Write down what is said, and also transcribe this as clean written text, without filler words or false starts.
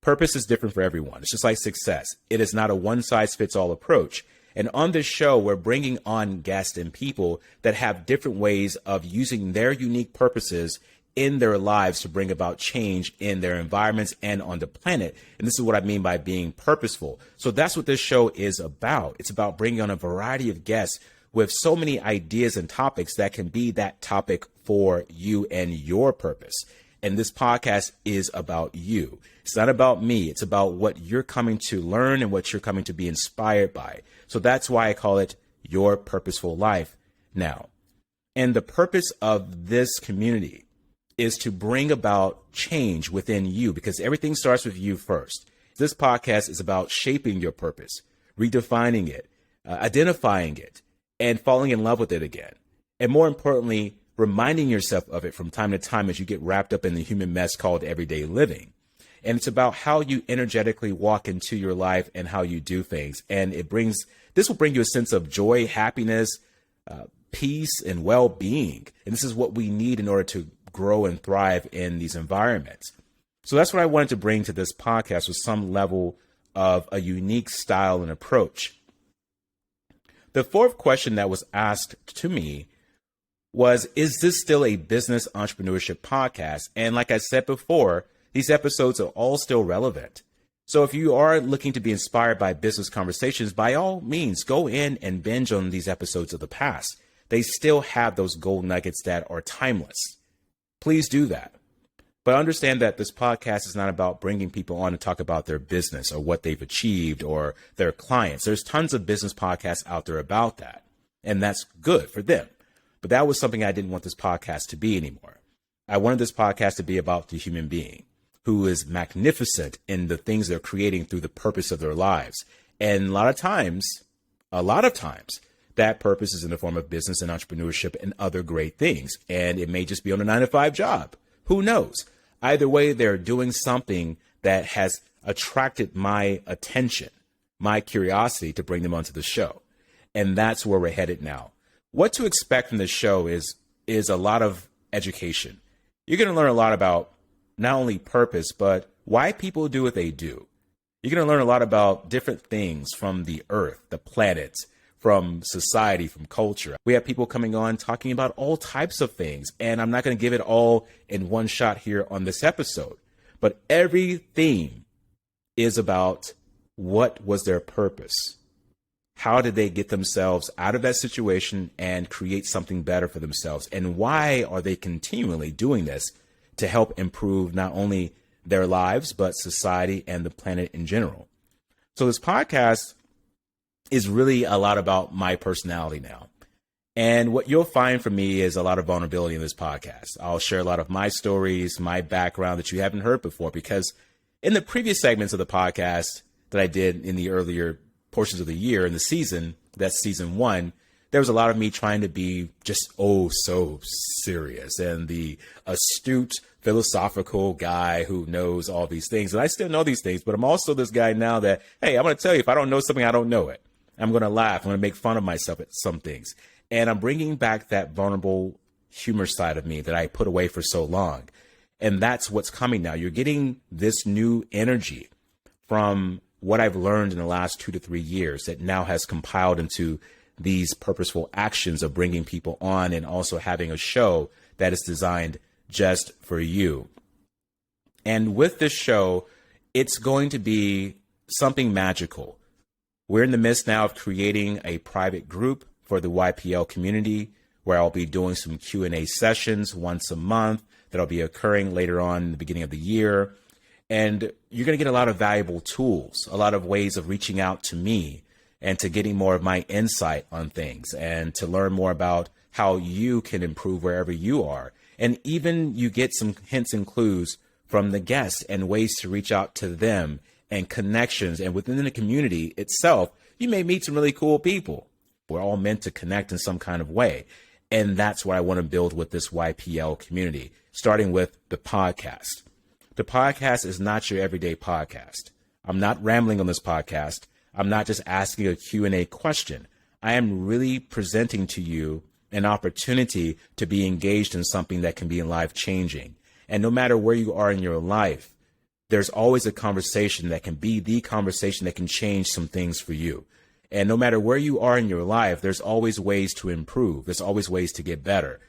Purpose is different for everyone. It's just like success. It is not a one-size-fits-all approach. And on this show, we're bringing on guests and people that have different ways of using their unique purposes in their lives to bring about change in their environments and on the planet. And this is what I mean by being purposeful. So that's what this show is about. It's about bringing on a variety of guests with so many ideas and topics that can be that topic for you and your purpose. And this podcast is about you. It's not about me. It's about what you're coming to learn and what you're coming to be inspired by. So that's why I call it Your Purposeful Life now. And the purpose of this community is to bring about change within you, because everything starts with you first. This podcast is about shaping your purpose, redefining it, identifying it, and falling in love with it again. And more importantly, reminding yourself of it from time to time as you get wrapped up in the human mess called everyday living. And it's about how you energetically walk into your life and how you do things. And this will bring you a sense of joy, happiness, peace, and well-being. And this is what we need in order to grow and thrive in these environments. So that's what I wanted to bring to this podcast, with some level of a unique style and approach. The fourth question that was asked to me was, is this still a business entrepreneurship podcast? And like I said before, these episodes are all still relevant. So if you are looking to be inspired by business conversations, by all means, go in and binge on these episodes of the past. They still have those gold nuggets that are timeless. Please do that. But understand that this podcast is not about bringing people on to talk about their business or what they've achieved or their clients. There's tons of business podcasts out there about that, and that's good for them. But that was something I didn't want this podcast to be anymore. I wanted this podcast to be about the human being who is magnificent in the things they're creating through the purpose of their lives. And a lot of times, that purpose is in the form of business and entrepreneurship and other great things. And it may just be on a 9-to-5 job. Who knows? Either way, they're doing something that has attracted my attention, my curiosity to bring them onto the show. And that's where we're headed now. What to expect from this show is a lot of education. You're going to learn a lot about not only purpose, but why people do what they do. You're going to learn a lot about different things from the earth, the planets, from society, from culture. We have people coming on talking about all types of things, and I'm not going to give it all in one shot here on this episode, but every theme is about what was their purpose. How did they get themselves out of that situation and create something better for themselves? And why are they continually doing this to help improve not only their lives, but society and the planet in general? So this podcast is really a lot about my personality now. And what you'll find from me is a lot of vulnerability in this podcast. I'll share a lot of my stories, my background that you haven't heard before, because in the previous segments of the podcast that I did in the earlier portions of the year in the season, that's season 1, there was a lot of me trying to be just, so serious and the astute philosophical guy who knows all these things. And I still know these things, but I'm also this guy now that, hey, I'm going to tell you, if I don't know something, I don't know it. I'm going to laugh. I'm going to make fun of myself at some things. And I'm bringing back that vulnerable humor side of me that I put away for so long. And that's what's coming now. You're getting this new energy from what I've learned in the last 2 to 3 years that now has compiled into these purposeful actions of bringing people on and also having a show that is designed just for you. And with this show, it's going to be something magical. We're in the midst now of creating a private group for the YPL community where I'll be doing some Q&A sessions once a month that'll be occurring later on in the beginning of the year. And you're going to get a lot of valuable tools, a lot of ways of reaching out to me and to getting more of my insight on things and to learn more about how you can improve wherever you are. And even you get some hints and clues from the guests and ways to reach out to them and connections. And within the community itself, you may meet some really cool people. We're all meant to connect in some kind of way. And that's what I want to build with this YPL community, starting with the podcast. The podcast is not your everyday podcast. I'm not rambling on this podcast. I'm not just asking a Q&A question. I am really presenting to you an opportunity to be engaged in something that can be life-changing. And no matter where you are in your life, there's always a conversation that can be the conversation that can change some things for you. And no matter where you are in your life, there's always ways to improve. There's always ways to get better.